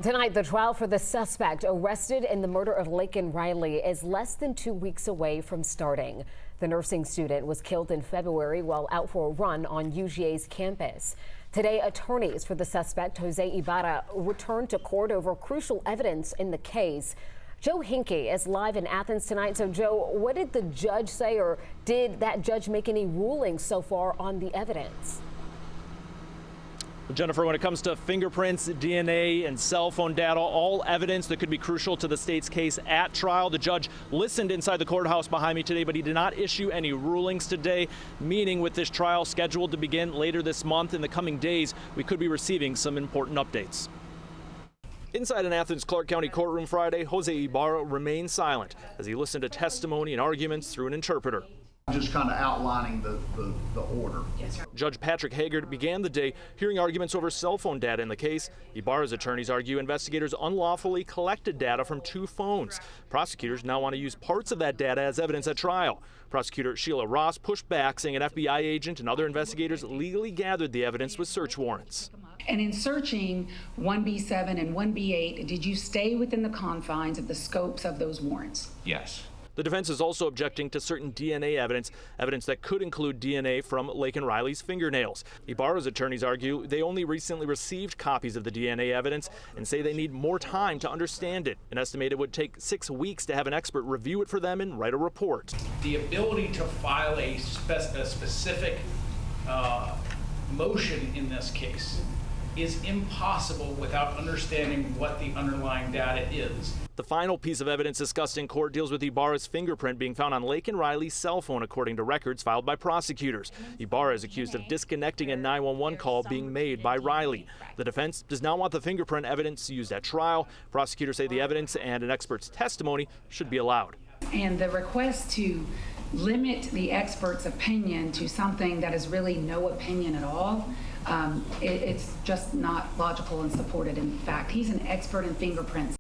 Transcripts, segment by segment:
Tonight, the trial for the suspect arrested in the murder of Laken Riley is less than 2 weeks away from starting. The nursing student was killed in February while out for a run on UGA's campus. Today, attorneys for the suspect, Jose Ibarra, returned to court over crucial evidence in the case. Joe Hinkie is live in Athens tonight. So, Joe, what did the judge say, or did that judge make any rulings so far on the evidence? Jennifer, when it comes to fingerprints, DNA, and cell phone data, all evidence that could be crucial to the state's case at trial, the judge listened inside the courthouse behind me today, but he did not issue any rulings today, meaning with this trial scheduled to begin later this month, in the coming days, we could be receiving some important updates. Inside an Athens Clark County courtroom Friday, Jose Ibarra remained silent as he listened to testimony and arguments through an interpreter. Just kind of outlining the order. Yes, Judge Patrick Haggard began the day hearing arguments over cell phone data in the case. Ibarra's attorneys argue investigators unlawfully collected data from 2 phones. Prosecutors now want to use parts of that data as evidence at trial. Prosecutor Sheila Ross pushed back, saying an FBI agent and other investigators legally gathered the evidence with search warrants. And in searching 1B7 and 1B8, did you stay within the confines of the scopes of those warrants? Yes. The defense is also objecting to certain DNA evidence that could include DNA from Laken Riley's fingernails. Ibarra's attorneys argue they only recently received copies of the DNA evidence and say they need more time to understand it, and estimate it would take 6 weeks to have an expert review it for them and write a report. The ability to file a specific motion in this case is impossible without understanding what the underlying data is. The final piece of evidence discussed in court deals with Ibarra's fingerprint being found on Laken Riley's cell phone, according to records filed by prosecutors. Ibarra is accused of disconnecting a 911 call being made by Riley. The defense does not want the fingerprint evidence used at trial. Prosecutors say the evidence and an expert's testimony should be allowed. And the request to limit the expert's opinion to something that is really no opinion at all, it's just not logical and supported in fact. He's an expert in fingerprints.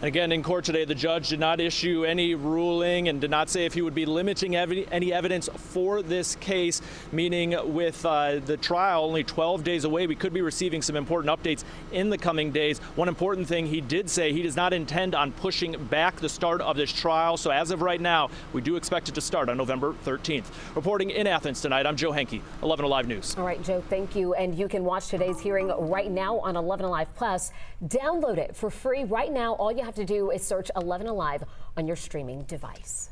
Again, in court today, the judge did not issue any ruling and did not say if he would be limiting any evidence for this case, meaning with the trial only 12 days away, we could be receiving some important updates in the coming days. One important thing he did say, he does not intend on pushing back the start of this trial. So as of right now, we do expect it to start on November 13th. Reporting in Athens tonight, I'm Joe Hinkie, 11 Alive News. All right, Joe, thank you. And you can watch today's hearing right now on 11 Alive Plus. Download it for free right now. All you have to do is search 11 Alive on your streaming device.